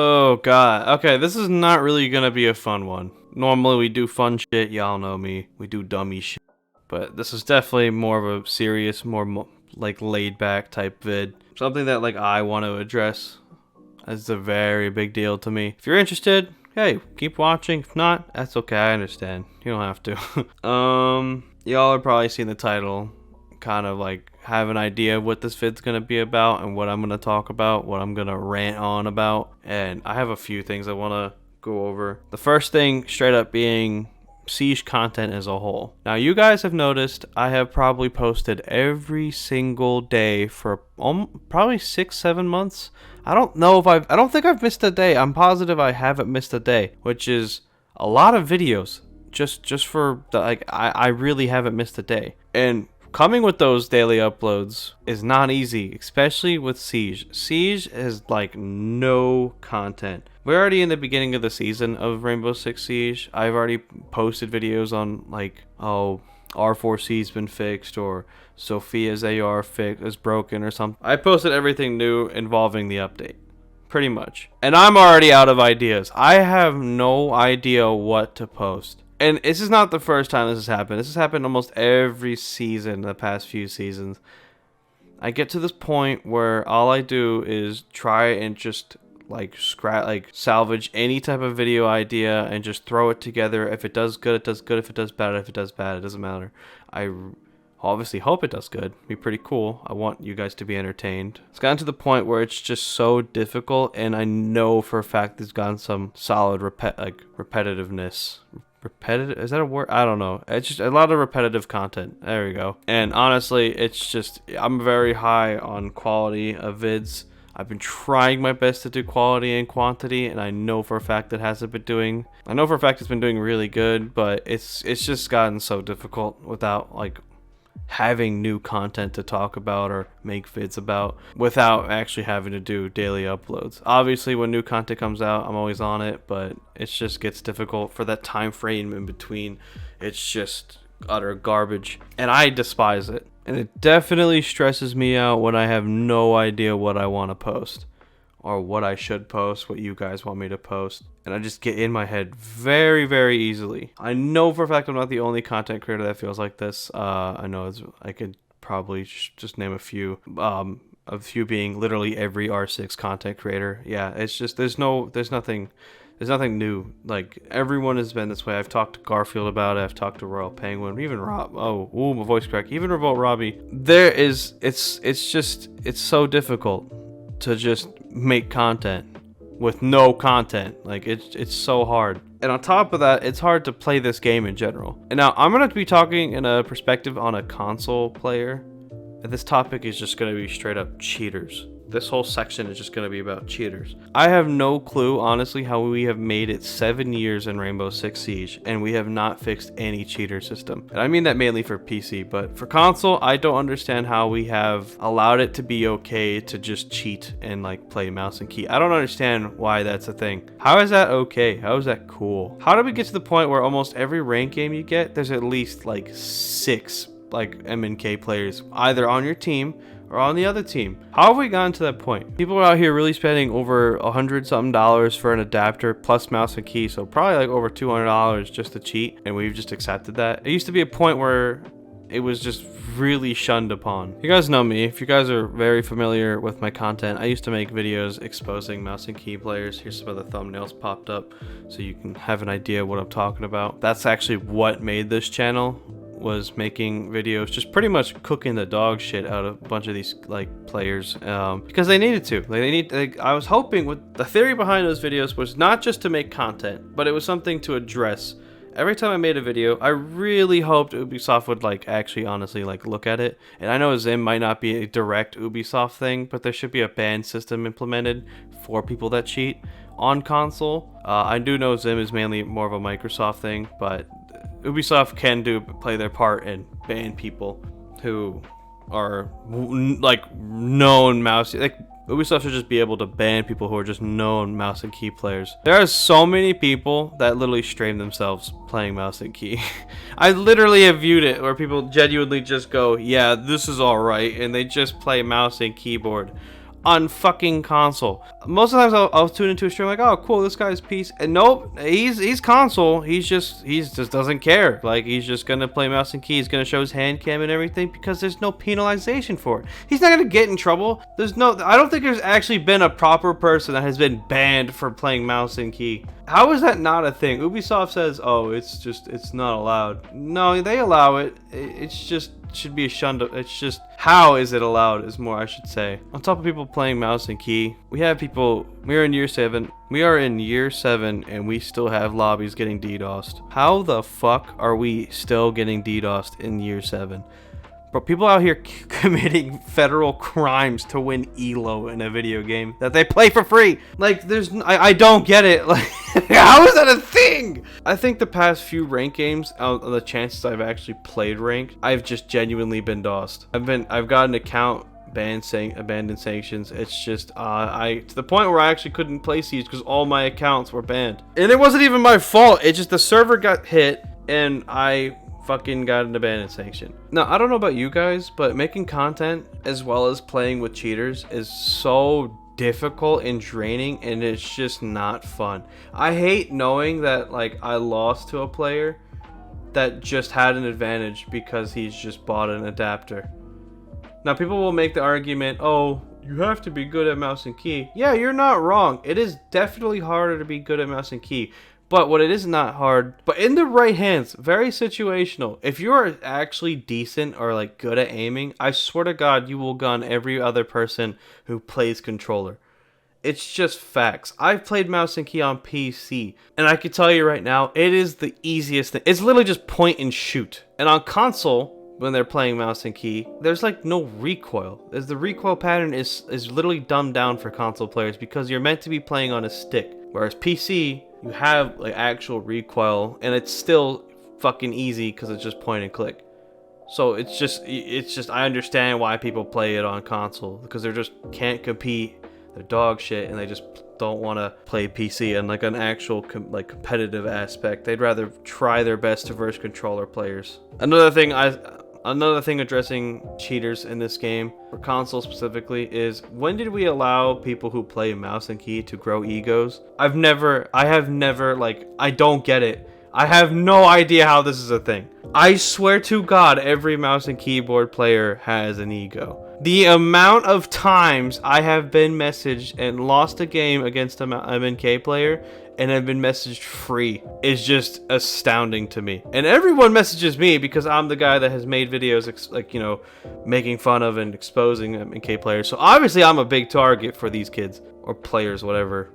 Oh god. Okay, this is not really gonna be a fun one. Normally we do fun shit, y'all know me. We do dummy shit. But this is definitely more of a serious, more like laid back type vid. Something that like I want to address. It's a very big deal to me. If you're interested, hey, keep watching. If not, that's okay, I understand. You don't have to. Y'all are probably seeing the title. Kind of like have an idea of what this vid's gonna be about and what I'm gonna talk about, what I'm gonna rant on about. And I have a few things I wanna go over. The first thing straight up being Siege content as a whole. Now you guys have noticed I have probably posted every single day for probably 6-7 months. I don't think I've missed a day. I'm positive I haven't missed a day, which is a lot of videos just for the, like I really haven't missed a day. And coming with those daily uploads is not easy, especially with Siege. Siege has like no content. We're already in the beginning of the season of Rainbow Six Siege. I've already posted videos on like, oh, R4C's been fixed or Sophia's AR is broken or something. I posted everything new involving the update. Pretty much. And I'm already out of ideas. I have no idea what to post. And this is not the first time this has happened. This has happened almost every season in the past few seasons. I get to this point where all I do is try and just salvage any type of video idea and just throw it together. If it does good, it does good. If it does bad, it doesn't matter. I obviously hope it does good. It'd be pretty cool. I want you guys to be entertained. It's gotten to the point where it's just so difficult, and I know for a fact there's gotten some solid repetitiveness. Repetitive, is that a word? I don't know. It's just a lot of repetitive content. There we go. And honestly, it's just, I'm very high on quality of vids. I've been trying my best to do quality and quantity, and I know for a fact it hasn't been doing. I know for a fact it's been doing really good, but it's just gotten so difficult without like having new content to talk about or make vids about without actually having to do daily uploads. Obviously when new content comes out, I'm always on it, but it just gets difficult for that time frame in between. It's just utter garbage, and I despise it. And it definitely stresses me out when I have no idea what I want to post or what I should post, what you guys want me to post. And I just get in my head very, very easily. I know for a fact I'm not the only content creator that feels like this. I know I could probably just name a few being literally every R6 content creator. Yeah, it's just, there's nothing new. Like, everyone has been this way. I've talked to Garfield about it. I've talked to Royal Penguin, even Rob. Oh, my voice crack. Even Revolt Robbie. It's so difficult to just make content with no content. Like, it's so hard. And on top of that, it's hard to play this game in general. And now I'm going to be talking in a perspective on a console player. And this topic is just going to be straight up cheaters. This whole section is just going to be about cheaters. I have no clue, honestly, how we have made it 7 years in Rainbow Six Siege, and we have not fixed any cheater system. And I mean that mainly for PC, but for console, I don't understand how we have allowed it to be okay to just cheat and like play mouse and key. I don't understand why that's a thing. How is that okay? How is that cool? How did we get to the point where almost every rank game you get, there's at least like 6 like MNK players either on your team or on the other team? How have we gotten to that point? People are out here really spending over $100-something for an adapter plus mouse and key, so probably like over $200 just to cheat, and we've just accepted that. It used to be a point where it was just really shunned upon. You guys know me. If you guys are very familiar with my content, I used to make videos exposing mouse and key players. Here's some of the thumbnails popped up so you can have an idea what I'm talking about. That's actually what made this channel, was making videos just pretty much cooking the dog shit out of a bunch of these like players, because they needed to. I was hoping, with the theory behind those videos was not just to make content, but it was something to address. Every time I made a video, I really hoped Ubisoft would like actually honestly like look at it. And I know Zim might not be a direct Ubisoft thing, but there should be a ban system implemented for people that cheat on console. I do know Zim is mainly more of a Microsoft thing, but Ubisoft can play their part and ban people who are like known mouse. Like, Ubisoft should just be able to ban people who are just known mouse and key players. There are so many people that literally stream themselves playing mouse and key. I literally have viewed it where people genuinely just go, yeah, this is alright, and they just play mouse and keyboard on fucking console. Most of the times I'll tune into a stream like, oh cool, this guy's PC, and nope, he's console. He just doesn't care. Like, he's just gonna play mouse and key. He's gonna show his hand cam and everything because there's no penalization for it. He's not gonna get in trouble. I don't think there's actually been a proper person that has been banned for playing mouse and key. How is that not a thing? Ubisoft says, oh, it's not allowed. No, they allow it. It's just should be shunned. It's just, how is it allowed is more, I should say. On top of people playing mouse and key, we have people, we are in year 7 and we still have lobbies getting DDoSed. How the fuck are we still getting DDoSed in year 7? But people out here committing federal crimes to win ELO in a video game that they play for free. Like, I don't get it. Like, how is that a thing? I think the past few ranked games, on the chances I've actually played ranked, I've just genuinely been DOSed. I've got an account abandoned sanctions. It's just to the point where I actually couldn't play Siege because all my accounts were banned. And it wasn't even my fault. It just, the server got hit and I fucking got an abandoned sanction. Now, I don't know about you guys, but making content as well as playing with cheaters is so difficult and draining, and it's just not fun. I hate knowing that, like, I lost to a player that just had an advantage because he's just bought an adapter. Now, people will make the argument, oh, you have to be good at mouse and key. Yeah, you're not wrong. It is definitely harder to be good at mouse and key. But what it is not hard, but in the right hands, very situational. If you're actually decent or like good at aiming, I swear to God, you will gun every other person who plays controller. It's just facts. I've played mouse and key on PC, and I can tell you right now, it is the easiest thing. It's literally just point and shoot. And on console, when they're playing mouse and key, there's like no recoil. As the recoil pattern is literally dumbed down for console players because you're meant to be playing on a stick. Whereas PC, you have like actual recoil, and it's still fucking easy because it's just point and click. So it's just I understand why people play it on console, because they just can't compete. They're dog shit, and they just don't want to play PC in like an actual competitive aspect. They'd rather try their best to verse controller players. Another thing addressing cheaters in this game, for console specifically, is when did we allow people who play mouse and key to grow egos? I have never, like, I don't get it. I have no idea how this is a thing. I swear to God, every mouse and keyboard player has an ego. The amount of times I have been messaged and lost a game against an MNK player and have been messaged free is just astounding to me. And everyone messages me because I'm the guy that has made videos like, you know, making fun of and exposing MNK players. So obviously I'm a big target for these kids or players, whatever.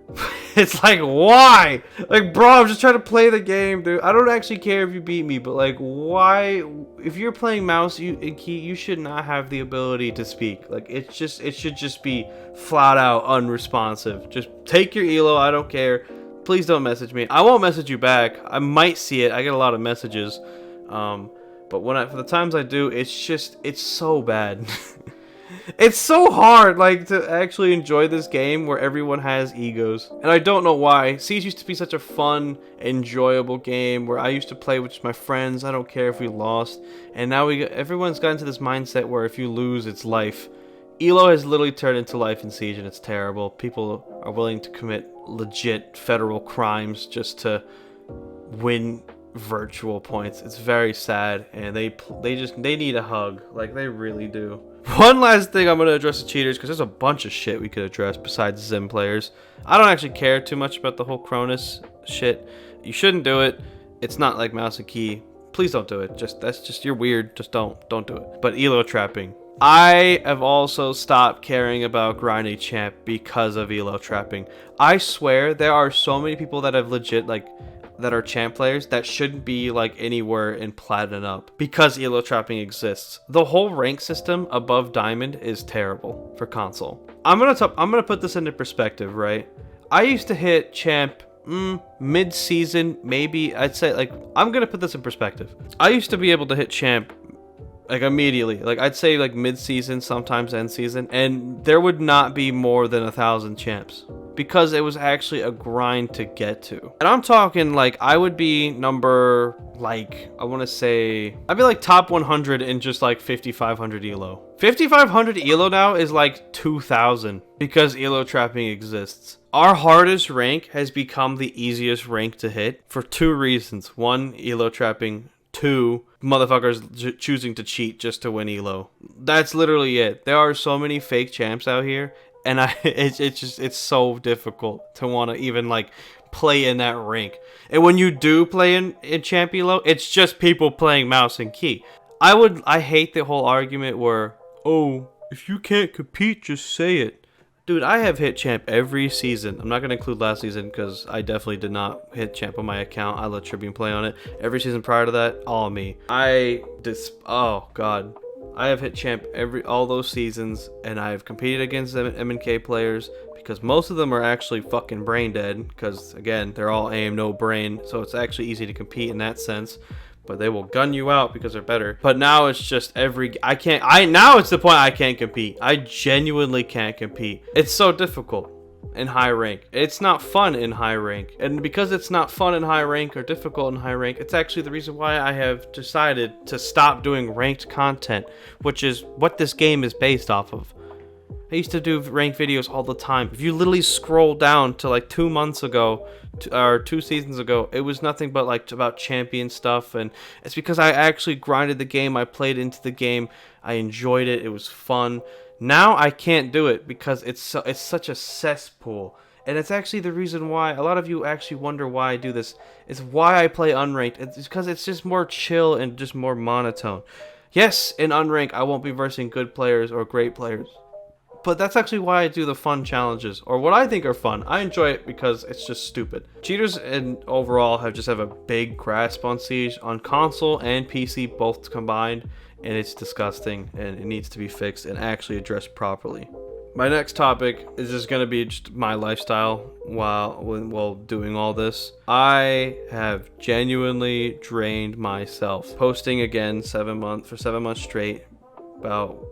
It's like, why? Like, bro, I'm just trying to play the game, dude. I don't actually care if you beat me, but like, why? If you're playing mouse and key, you should not have the ability to speak. Like, it should just be flat out unresponsive. Just take your elo. I don't care. Please don't message me. I won't message you back. I might see it. I get a lot of messages. But for the times I do, it's so bad. It's so hard, like, to actually enjoy this game where everyone has egos. And I don't know why. Siege used to be such a fun, enjoyable game where I used to play with my friends. I don't care if we lost. And now everyone's gotten to this mindset where if you lose, it's life. ELO has literally turned into life in Siege, and it's terrible. People are willing to commit legit federal crimes just to win virtual points. It's very sad, and they need a hug. Like, they really do. One last thing I'm going to address the cheaters, because there's a bunch of shit we could address besides Zim players. I don't actually care too much about the whole Cronus shit. You shouldn't do it. It's not like mouse and key. Please don't do it. You're weird. Just don't do it. But elo trapping. I have also stopped caring about grinding champ because of elo trapping. I swear there are so many people that have legit, like, that are champ players that shouldn't be like anywhere in platinum up because elo trapping exists. The whole rank system above diamond is terrible for console. I'm gonna put this into perspective, right? I used to hit champ mid-season, maybe. I'd say, like, I'm gonna put this in perspective. I used to be able to hit champ like immediately. Like I'd say like mid-season, sometimes end season, and there would not be more than 1,000 champs because it was actually a grind to get to. And I'm talking like I would be number, like I want to say I'd be like top 100 in just like 5,500 elo. 5,500 elo now is like 2,000 because elo trapping exists. Our hardest rank has become the easiest rank to hit for 2 reasons. 1, elo trapping. 2, motherfuckers choosing to cheat just to win elo. That's literally it. There are so many fake champs out here, and it's so difficult to want to even like play in that rank. And when you do play in champ elo, it's just people playing mouse and key. I hate the whole argument where, oh, if you can't compete, just say it. Dude, I have hit champ every season. I'm not going to include last season because I definitely did not hit champ on my account. I let Tribune play on it. Every season prior to that, all me. Oh, God. I have hit champ all those seasons, and I have competed against M&K players because most of them are actually fucking brain dead because, again, they're all aim, no brain, so it's actually easy to compete in that sense. But they will gun you out because they're better. But now it's just now it's the point I can't compete. I genuinely can't compete. It's so difficult in high rank. It's not fun in high rank. And because it's not fun in high rank or difficult in high rank, it's actually the reason why I have decided to stop doing ranked content, which is what this game is based off of. I used to do ranked videos all the time. If you literally scroll down to like 2 months ago, or 2 seasons ago, it was nothing but like about champion stuff, and it's because I actually grinded the game, I played into the game, I enjoyed it, it was fun. Now I can't do it because it's such a cesspool. And it's actually the reason why a lot of you actually wonder why I do this. It's why I play unranked. It's because it's just more chill and just more monotone. Yes, in unranked I won't be versing good players or great players. But that's actually why I do the fun challenges, or what I think are fun. I enjoy it because it's just stupid. Cheaters and overall have a big grasp on Siege, on console and PC both combined, and it's disgusting, and it needs to be fixed and actually addressed properly. My next topic is just going to be just my lifestyle while doing all this. I have genuinely drained myself. Posting again for 7 months straight, about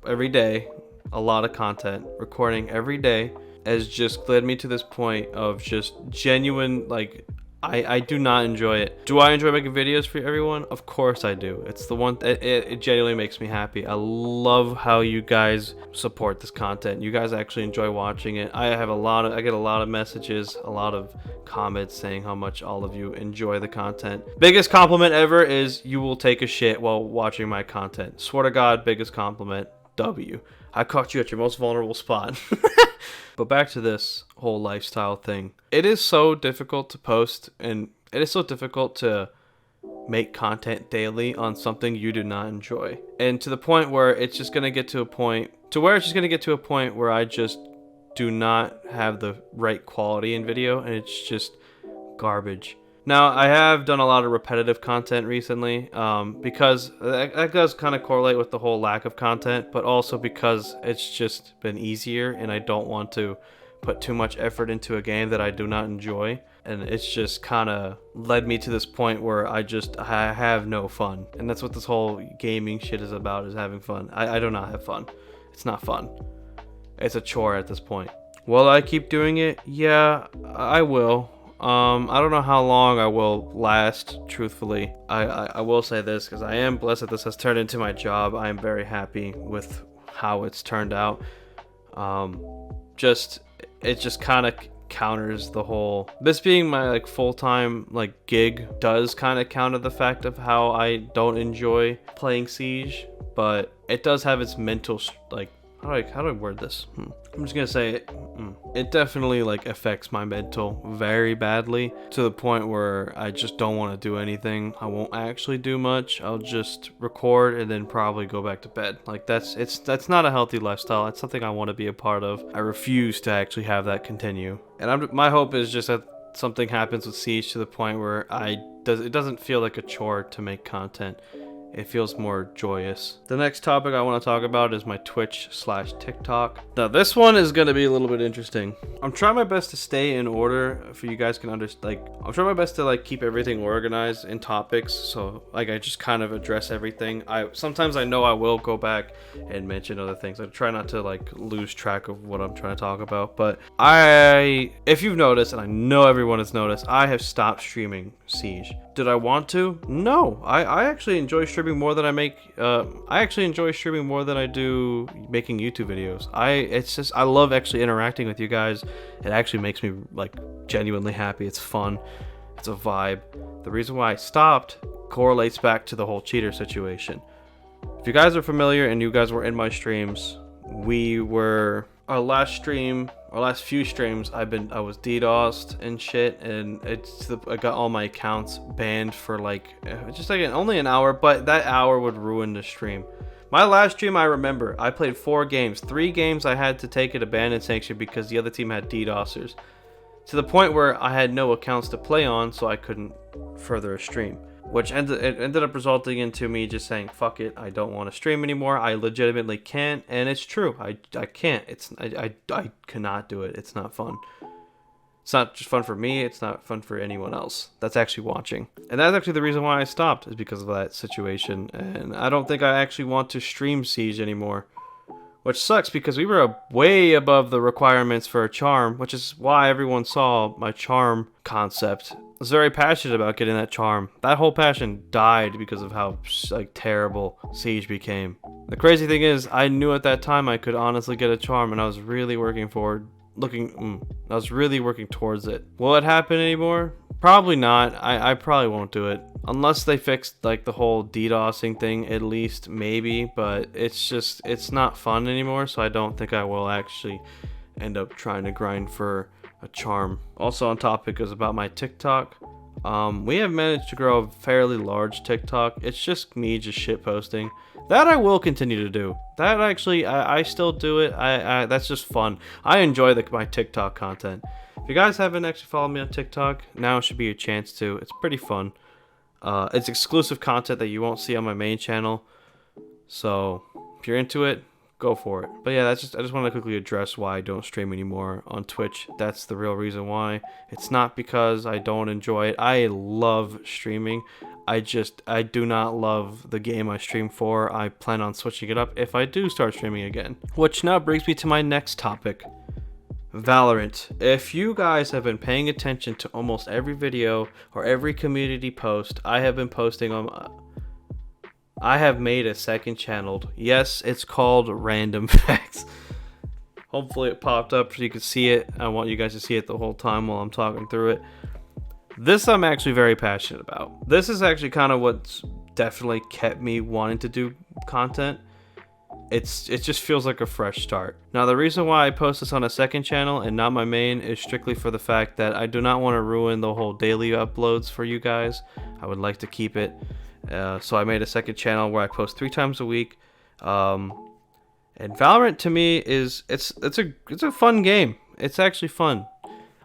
every day. A lot of content, recording every day, has just led me to this point of just genuine, like, I do not enjoy it. Do I enjoy making videos for everyone? Of course I do. It's the one, it genuinely makes me happy. I love how you guys support this content. You guys actually enjoy watching it. I get a lot of messages, a lot of comments saying how much all of you enjoy the content. Biggest compliment ever is you will take a shit while watching my content. Swear to God, biggest compliment, W. I caught you at your most vulnerable spot. But back to this whole lifestyle thing. It is so difficult to post, and it is so difficult to make content daily on something you do not enjoy. And to the point where it's just going to get to a point where I just do not have the right quality in video, and it's just garbage. Now, I have done a lot of repetitive content recently, because that does kind of correlate with the whole lack of content, but also because it's just been easier and I don't want to put too much effort into a game that I do not enjoy. And it's just kind of led me to this point where I have no fun. And that's what this whole gaming shit is about, is having fun. I do not have fun. It's not fun. It's a chore at this point. Will I keep doing it? Yeah, I will. I don't know how long I will last, truthfully. I will say this, because I am blessed that this has turned into my job. I am very happy with how it's turned out. It just kind of counters the whole, this being my like full-time like gig does kind of counter the fact of how I don't enjoy playing Siege, but it does have its mental like, how do I word this? I'm just gonna say it definitely like affects my mental very badly, to the point where I just don't want to do anything. I won't actually do much. I'll just record and then probably go back to bed. Like that's not a healthy lifestyle. It's something I want to be a part of. I refuse to actually have that continue. And my hope is just that something happens with Siege to the point where it doesn't feel like a chore to make content. It feels more joyous. The next topic I want to talk about is my Twitch/TikTok. Now this one is going to be a little bit interesting. I'm trying my best to stay in order for you guys can understand. Like, I'm trying my best to like keep everything organized in topics, so like I just kind of address everything. Sometimes I know I will go back and mention other things. I try not to like lose track of what I'm trying to talk about. But if you've noticed, and I know everyone has noticed, I have stopped streaming Siege. Did I want to? No. I actually enjoy streaming more than I make. I actually enjoy streaming more than I do making YouTube videos. I love actually interacting with you guys. It actually makes me like genuinely happy. It's fun. It's a vibe. The reason why I stopped correlates back to the whole cheater situation. If you guys are familiar and you guys were in my streams, our last few streams, I was DDoSed and shit, and I got all my accounts banned for like only an hour, but that hour would ruin the stream. My last stream, I remember, I played 4 games. 3 games I had to take it abandoned sanction because the other team had DDoSers, to the point where I had no accounts to play on, so I couldn't further a stream. Which ended up resulting into me just saying, fuck it, I don't want to stream anymore. I legitimately can't, and it's true. I can't. I cannot do it. It's not fun. It's not just fun for me, it's not fun for anyone else that's actually watching. And that's actually the reason why I stopped, is because of that situation. And I don't think I actually want to stream Siege anymore. Which sucks, because we were way above the requirements for a charm, which is why everyone saw my charm concept. I was very passionate about getting that charm. That whole passion died because of how like terrible Siege became. The crazy thing is, I knew at that time I could honestly get a charm, and I was really working towards it. Will it happen anymore? Probably not. I probably won't do it. Unless they fixed like the whole DDoSing thing, at least, maybe. But it's not fun anymore, so I don't think I will actually end up trying to grind for a charm. Also on topic is about my TikTok. We have managed to grow a fairly large TikTok. It's just me just shit posting. That I will continue to do. That actually, I still do it. That's just fun. I enjoy my TikTok content. If you guys haven't actually followed me on TikTok, now should be your chance to. It's pretty fun. It's exclusive content that you won't see on my main channel. So if you're into it, go for it. But yeah, I just want to quickly address why I don't stream anymore on Twitch. That's the real reason why. It's not because I don't enjoy it. I love streaming. I do not love the game I stream for. I plan on switching it up if I do start streaming again. Which now brings me to my next topic. Valorant. If you guys have been paying attention to almost every video or every community post I have been posting on, I have made a second channel. Yes, it's called Random Facts. Hopefully it popped up so you can see it. I want you guys to see it the whole time while I'm talking through it. This I'm actually very passionate about. This is actually kind of what's definitely kept me wanting to do content. It just feels like a fresh start. Now the reason why I post this on a second channel and not my main is strictly for the fact that I do not want to ruin the whole daily uploads for you guys. I would like to keep it. So I made a second channel where I post 3 times a week. And Valorant to me it's a fun game. It's actually fun.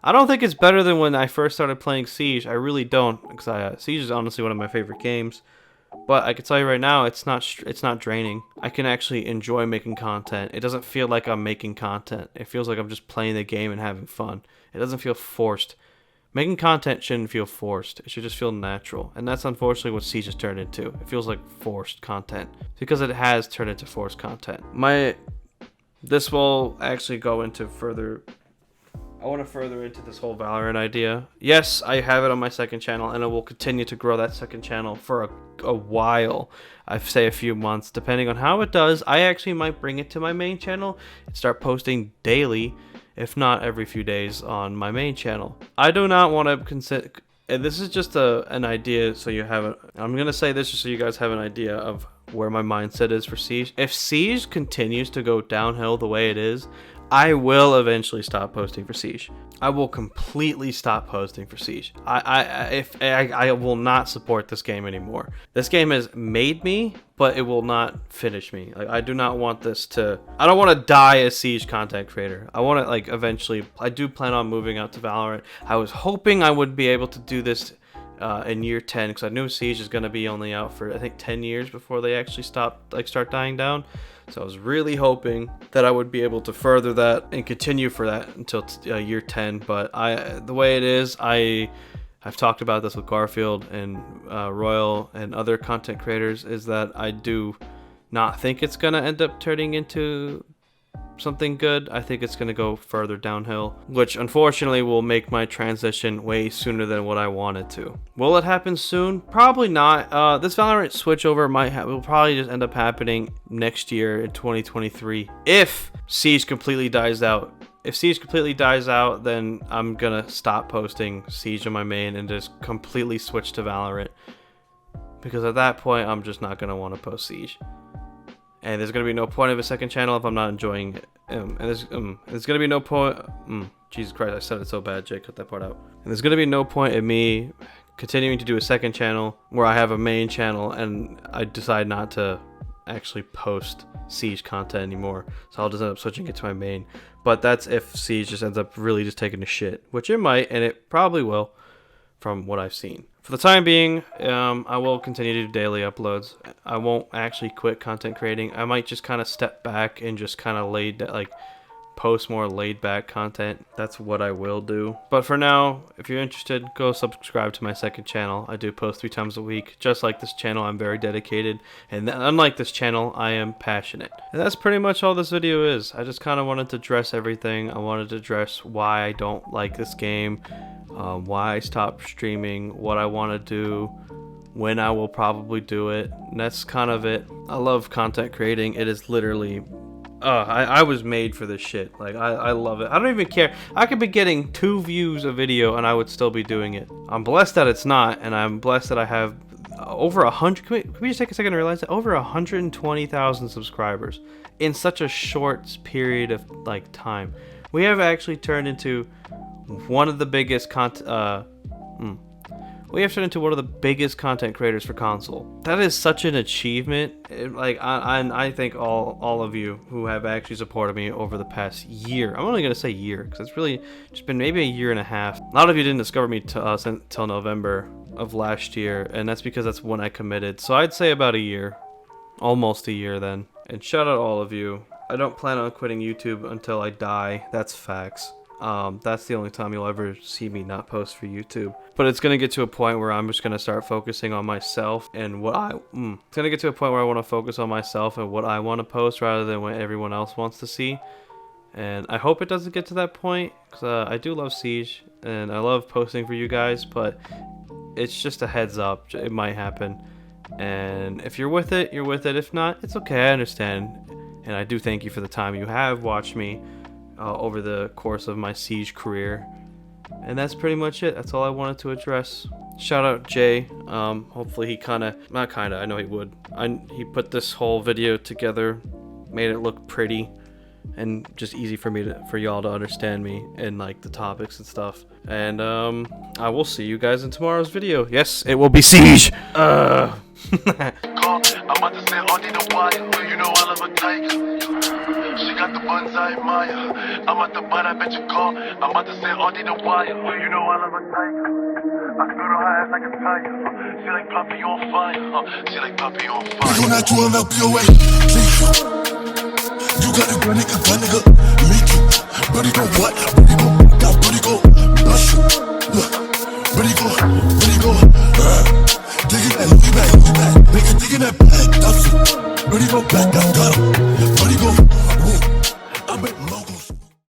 I don't think it's better than when I first started playing Siege. I really don't, because Siege is honestly one of my favorite games. But I can tell you right now, it's not draining. I can actually enjoy making content. It doesn't feel like I'm making content. It feels like I'm just playing the game and having fun. It doesn't feel forced. Making content shouldn't feel forced. It should just feel natural. And that's unfortunately what Siege has turned into. It feels like forced content, because it has turned into forced content. This will actually go into further. I want to further into this whole Valorant idea. Yes, I have it on my second channel, and I will continue to grow that second channel for a while. I say a few months, depending on how it does. I actually might bring it to my main channel and start posting daily, if not every few days, on my main channel. I do not want to consider, and this is just an idea, so you have it. I'm gonna say this just so you guys have an idea of where my mindset is for Siege. If Siege continues to go downhill the way it is, I will eventually stop posting for Siege. I will completely stop posting for Siege. I will not support this game anymore. This game has made me, but it will not finish me. Like, I do not want this to. I don't want to die as Siege content creator. I want to eventually. I do plan on moving out to Valorant. I was hoping I would be able to do this in year 10, because I knew Siege is going to be only out for, I think, 10 years before they actually start dying down. So I was really hoping that I would be able to further that and continue for that until year 10. But the way it is, I've talked about this with Garfield and Royal and other content creators, is that I do not think it's going to end up turning into something good. I think it's going to go further downhill, which unfortunately will make my transition way sooner than what I wanted to. Will it happen soon? Probably not. This Valorant switchover will probably just end up happening next year in 2023 if Siege completely dies out. If Siege completely dies out, then I'm gonna stop posting Siege on my main and just completely switch to Valorant, because at that point I'm just not gonna want to post Siege. And there's going to be no point of a second channel if I'm not enjoying it. And there's going to be no point... Jesus Christ, I said it so bad, Jake. Cut that part out. And there's going to be no point in me continuing to do a second channel where I have a main channel and I decide not to actually post Siege content anymore. So I'll just end up switching it to my main. But that's if Siege just ends up really just taking a shit. Which it might, and it probably will, from what I've seen. For the time being, I will continue to do daily uploads. I won't actually quit content creating. I might just kind of step back and just kind of post more laid back content. That's what I will do. But for now, if you're interested, go subscribe to my second channel. I do post 3 times a week. Just like this channel, I'm very dedicated. And unlike this channel, I am passionate. And that's pretty much all this video is. I just kind of wanted to address everything. I wanted to address why I don't like this game. Why I stopped streaming, what I want to do, when I will probably do it, and that's kind of it. I love content creating. It is literally, I was made for this shit. Like, I love it. I don't even care. I could be getting 2 views a video and I would still be doing it. I'm blessed that it's not, and I'm blessed that I have over 100, can we just take a second to realize that? Over 120,000 subscribers in such a short period of time. We have actually turned into one of the biggest we have turned into one of the biggest content creators for console. That is such an achievement. I thank all of you who have actually supported me over the past year. I'm only gonna say year because it's really just been maybe a year and a half. A lot of you didn't discover me until November of last year, and that's because that's when I committed. So I'd say about a year, almost a year then. And shout out all of you. I don't plan on quitting YouTube until I die. That's facts. That's the only time you'll ever see me not post for YouTube. But it's gonna get to a point where I'm just gonna start focusing on myself and what it's gonna get to a point where I want to focus on myself and what I want to post rather than what everyone else wants to see. And I hope it doesn't get to that point, because I do love Siege and I love posting for you guys, but it's just a heads up. It might happen. And if you're with it, you're with it. If not, it's okay. I understand. And I do thank you for the time you have watched me over the course of my Siege career. And that's pretty much it. That's all I wanted to address. Shout out Jay. Hopefully he I know he would. He put this whole video together, made it look pretty and just easy for y'all to understand me and the topics and stuff. And I will see you guys in tomorrow's video. Yes, it will be Siege. She got the buns I admire. I'm at the butt, I bet you call. I'm about to say all the wire. You know I love a tiger. I can go to her ass like a tiger. She like Poppy on fire. She like Poppy on fire. We gon' not do MLPOA. You got it, nigga. Me too. Buddy go what? Buddy go. Got buddy go. Bless you. Look. Buddy go. Digging that, looking back. Nigga digging that back. That's it. Buddy go back. I got him. Buddy go. I'm at local.